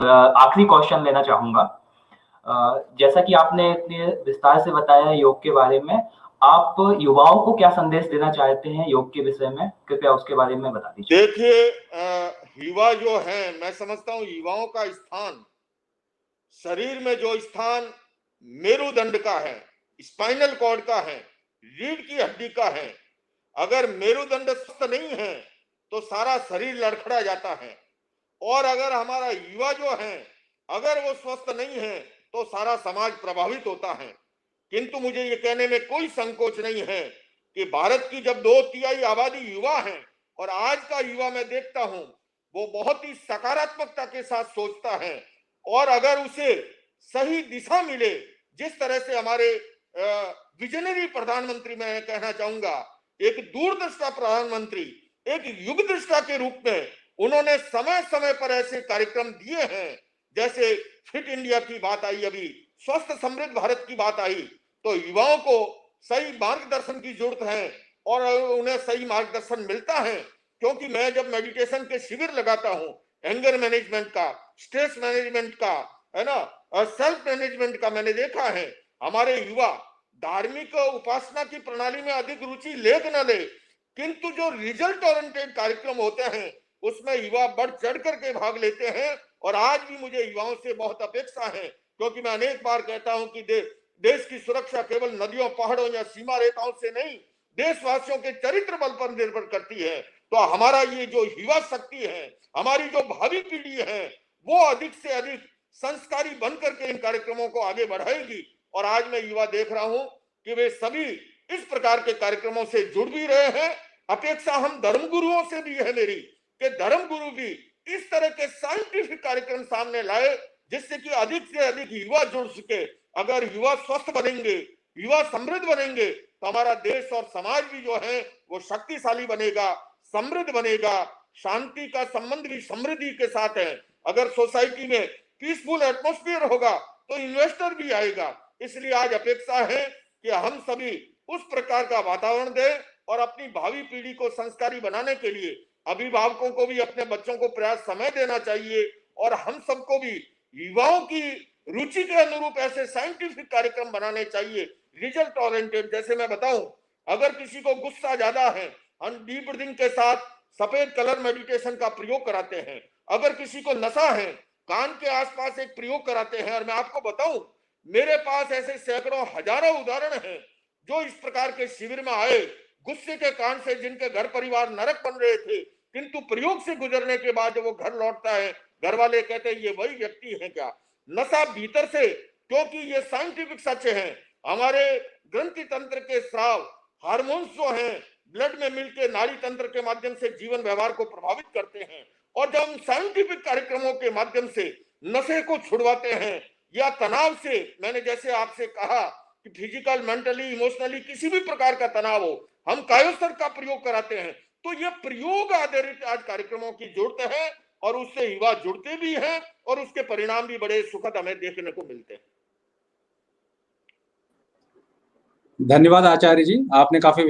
आखिरी क्वेश्चन लेना चाहूँगा। जैसा कि आपने इतने विस्तार से बताया योग के बारे में, आप युवाओं को क्या संदेश देना चाहते हैं योग के विषय में? कृपया उसके बारे में बता दीजिए। देखिए, युवा जो है, मैं समझता हूँ युवाओं का स्थान, शरीर में जो स्थान मेरुदंड का है, स्पाइनल कॉर्ड का है, रीढ़ की हड्डी का है, अगर मेरुदंड स्वस्थ नहीं है तो सारा शरीर लड़खड़ा जाता है। और अगर हमारा युवा जो है, अगर वो स्वस्थ नहीं है तो सारा समाज प्रभावित होता है। किंतु मुझे ये कहने में कोई संकोच नहीं है कि भारत की जब 2/3 आबादी युवा है और आज का युवा मैं देखता हूं वो बहुत ही सकारात्मकता के साथ सोचता है, और अगर उसे सही दिशा मिले, जिस तरह से हमारे विजनरी प्रधानमंत्री, मैं कहना चाहूंगा एक दूरदृष्टा प्रधानमंत्री, एक युग दृष्टा के रूप में उन्होंने समय समय पर ऐसे कार्यक्रम दिए हैं, जैसे फिट इंडिया की बात आई, अभी स्वस्थ समृद्ध भारत की बात आई, तो युवाओं को सही मार्गदर्शन की जरूरत है और उन्हें सही मार्गदर्शन मिलता है। क्योंकि मैं जब मेडिटेशन के शिविर लगाता हूं, एंगर मैनेजमेंट का, स्ट्रेस मैनेजमेंट का, है ना, और सेल्फ मैनेजमेंट का, मैंने देखा है हमारे युवा धार्मिक उपासना की प्रणाली में अधिक रुचि ले न ले, किंतु जो रिजल्ट ओरिएंटेड कार्यक्रम होते हैं उसमें युवा बढ़ चढ़ करके भाग लेते हैं। और आज भी मुझे युवाओं से बहुत अपेक्षा है, क्योंकि मैं अनेक बार कहता हूं कि देश की सुरक्षा केवल नदियों, पहाड़ों या सीमा रेखाओं से नहीं, देशवासियों के चरित्र बल पर निर्भर करती है। तो हमारा ये जो युवा शक्ति है, हमारी जो भावी पीढ़ी है, वो अधिक से अधिक संस्कारी बनकर के इन कार्यक्रमों को आगे बढ़ाएगी। और आज मैं युवा देख रहा हूं कि वे सभी इस प्रकार के कार्यक्रमों से जुड़ भी रहे हैं। अपेक्षा हम धर्मगुरुओं से भी है मेरी, कि धर्मगुरु भी इस तरह के साइंटिफिक कार्यक्रम सामने लाए, जिससे कि अधिक से अधिक युवा जुड़ सके। अगर युवा स्वस्थ बनेंगे, युवा समृद्ध बनेंगे, तो हमारा देश और समाज भी जो है वो शक्तिशाली बनेगा, समृद्ध बनेगा। शांति का संबंध भी समृद्धि के साथ है। अगर सोसाइटी में पीसफुल एटमॉस्फेयर होगा तो इन्वेस्टर भी आएगा। इसलिए आज अपेक्षा है कि हम सभी उस प्रकार का वातावरण दें और अपनी भावी पीढ़ी को संस्कारी बनाने के लिए अभिभावकों को भी अपने बच्चों को पर्याप्त समय देना चाहिए, और हम सबको भी युवाओं की रुचि के अनुरूप ऐसे साइंटिफिक कार्यक्रम बनाने चाहिए, रिजल्ट ओरिएंटेड। जैसे मैं बताऊं, अगर किसी को गुस्सा ज्यादा है, हम डीप ब्रीथिंग के साथ सफेद कलर मेडिटेशन का प्रयोग कराते हैं। अगर किसी को नशा है, कान के आसपास एक प्रयोग कराते हैं। और मैं आपको बताऊं, मेरे पास ऐसे सैकड़ों हजारों उदाहरण हैं जो इस प्रकार के शिविर में आए, गुस्से के कारण से जिनके घर परिवार नरक बन रहे थे, किंतु प्रयोग से गुजरने के बाद जब वो घर लौटता है, घर वाले कहते हैं ये वही व्यक्ति है क्या। नशा भीतर से, क्योंकि ये साइंटिफिक सच है, हमारे ग्रंथि तंत्र के स्राव, हार्मोन्स जो हैं ब्लड में मिलकर नाड़ी तंत्र के माध्यम से जीवन व्यवहार को प्रभावित करते हैं। और जब हम साइंटिफिक कार्यक्रमों के माध्यम से नशे को छुड़वाते हैं, या तनाव से, मैंने जैसे आपसे कहा कि फिजिकल, मेंटली, इमोशनली किसी भी प्रकार का तनाव हो, हम कायोस्तर का प्रयोग कराते हैं। तो ये प्रयोग आधारित आज कार्यक्रमों की जरूरत है, और उससे युवा जुड़ते भी हैं और उसके परिणाम भी बड़े सुखद हमें देखने को मिलते हैं। धन्यवाद आचार्य जी, आपने काफी